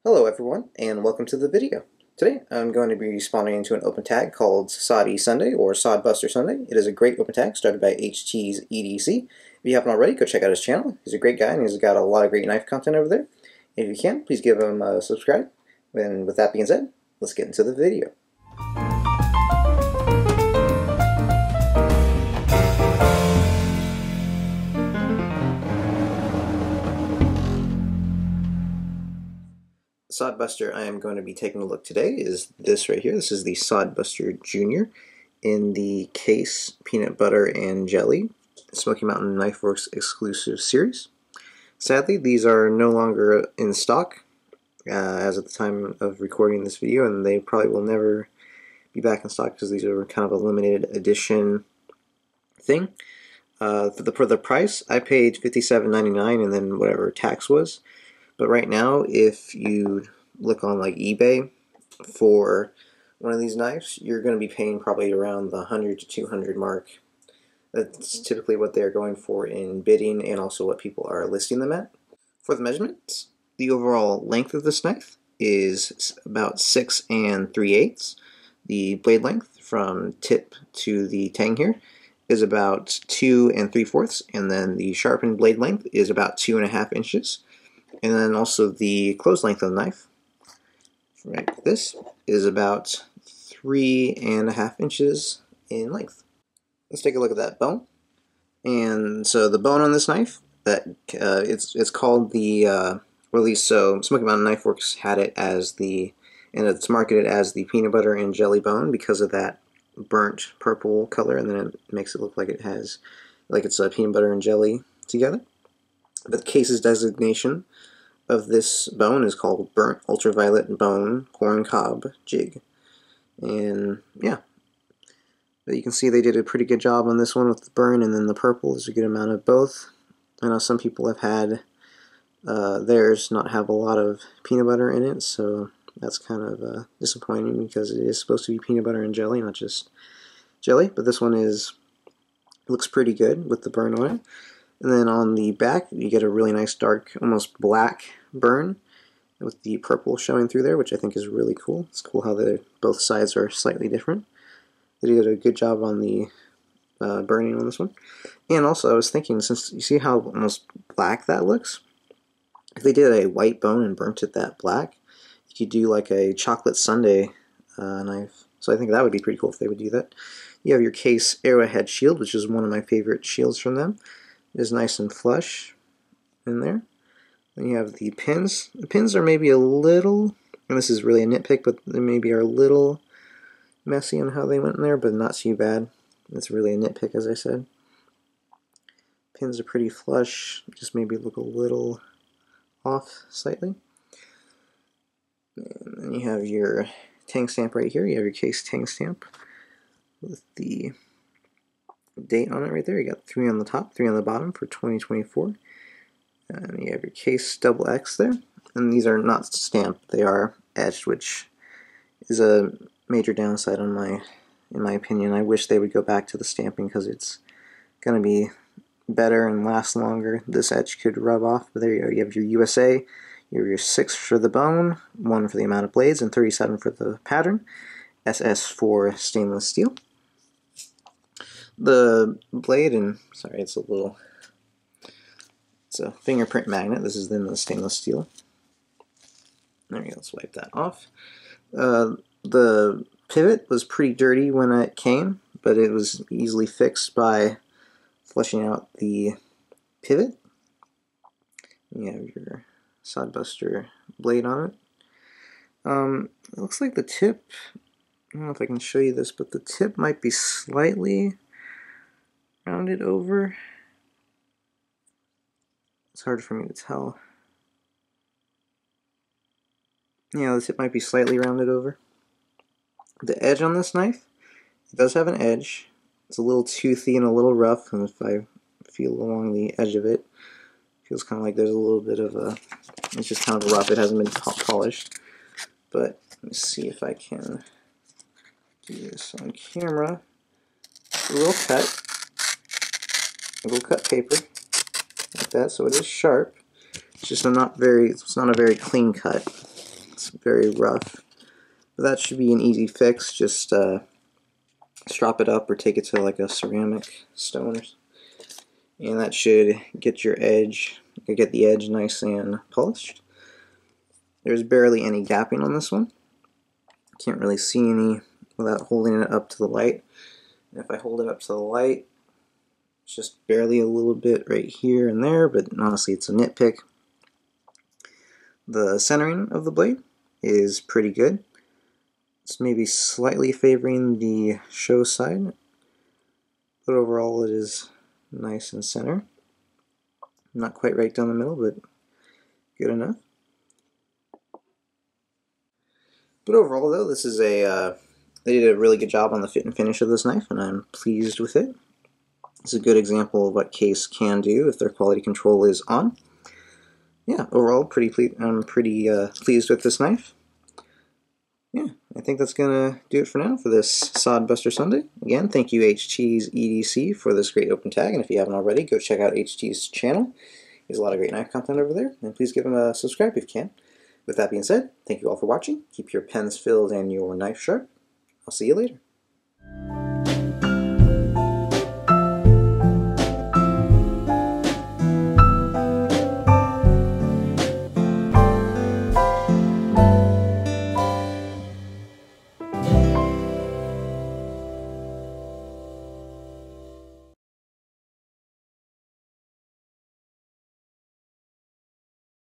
Hello everyone, and welcome to the video. Today I'm going to be responding to an open tag called Soddy Sunday, or Sod Buster Sunday. It is a great open tag started by HT's EDC. If you haven't already, go check out his channel. He's a great guy and he's got a lot of great knife content over there. If you can, please give him a subscribe. And with that being said, let's get into the video. Sod Buster I am going to be taking a look today is this right here. This is the Sod Buster Jr. in the Case Peanut Butter and Jelly Smoky Mountain Knife Works exclusive series. Sadly, these are no longer in stock as at the time of recording this video, and they probably will never be back in stock because these are kind of a limited edition thing. For the price, I paid $57.99 and then whatever tax was. But right now, if you look on like eBay for one of these knives, you're going to be paying probably around the 100 to 200 mark. That's typically what they're going for in bidding and also what people are listing them at. For the measurements, the overall length of this knife is about 6 3/8. The blade length from tip to the tang here is about 2 3/4, and then the sharpened blade length is about 2.5 inches. And then also the close length of the knife, right, this is about 3.5 inches in length. Let's take a look at that bone. And so the bone on this knife, that it's called the, or at least so Smoky Mountain Knife Works had it as the, and it's marketed as the peanut butter and jelly bone because of that burnt purple color, and then it makes it look like it has, like it's peanut butter and jelly together. But the Case's designation of this bone is called Burnt Ultraviolet Bone Corn Cob Jig. And yeah, but you can see they did a pretty good job on this one with the burn, and then the purple is a good amount of both. I know some people have had theirs not have a lot of peanut butter in it, so that's kind of disappointing because it is supposed to be peanut butter and jelly, not just jelly. But this one looks pretty good with the burn on it. And then on the back, you get a really nice dark, almost black burn with the purple showing through there, which I think is really cool. It's cool how both sides are slightly different. They did a good job on the burning on this one. And also, I was thinking, since you see how almost black that looks, if they did a white bone and burnt it that black, you could do like a chocolate sundae knife. So I think that would be pretty cool if they would do that. You have your Case Arrowhead shield, which is one of my favorite shields from them. It is nice and flush in there. Then you have the pins. The pins are maybe a little, and this is really a nitpick, but they maybe are a little messy on how they went in there, but not too bad. It's really a nitpick, as I said. Pins are pretty flush, just maybe look a little off slightly. And then you have your tang stamp right here. You have your Case tang stamp with the date on it right there. You got 3 on the top, 3 on the bottom for 2024. And you have your Case XX there. And these are not stamped, they are etched, which is a major downside in my opinion. I wish they would go back to the stamping because it's going to be better and last longer. This etch could rub off, but there you go. You have your USA, you have your 6 for the bone, 1 for the amount of blades, and 37 for the pattern, SS for stainless steel. The blade, and sorry, it's a fingerprint magnet. This is then the stainless steel. There we go, let's wipe that off. The pivot was pretty dirty when it came, but it was easily fixed by flushing out the pivot. You have your Sod Buster blade on it. It looks like the tip, I don't know if I can show you this, but the tip might be slightly rounded over. It's hard for me to tell. Yeah, the tip might be slightly rounded over. The edge on this knife, it does have an edge. It's a little toothy and a little rough, and if I feel along the edge of it, it feels kind of like there's a little bit of it's just kind of rough. It hasn't been polished. But let me see if I can do this on camera. A little cut paper like that, so it is sharp. It's just it's not a very clean cut. It's very rough. But that should be an easy fix. Just strop it up or take it to like a ceramic stone, and that should get your edge, get the edge nice and polished. There's barely any gapping on this one. Can't really see any without holding it up to the light. And if I hold it up to the light, it's just barely a little bit right here and there, but honestly it's a nitpick. The centering of the blade is pretty good. It's maybe slightly favoring the show side, but overall it is nice and center. Not quite right down the middle, but good enough. But overall though, this is they did a really good job on the fit and finish of this knife, and I'm pleased with it. It's a good example of what Case can do if their quality control is on. Yeah, overall, I'm pretty pleased with this knife. Yeah, I think that's going to do it for now for this Sod Buster Sunday. Again, thank you HT's EDC for this great open tag, and if you haven't already, go check out HT's channel. There's a lot of great knife content over there, and please give him a subscribe if you can. With that being said, thank you all for watching. Keep your pens filled and your knife sharp. I'll see you later.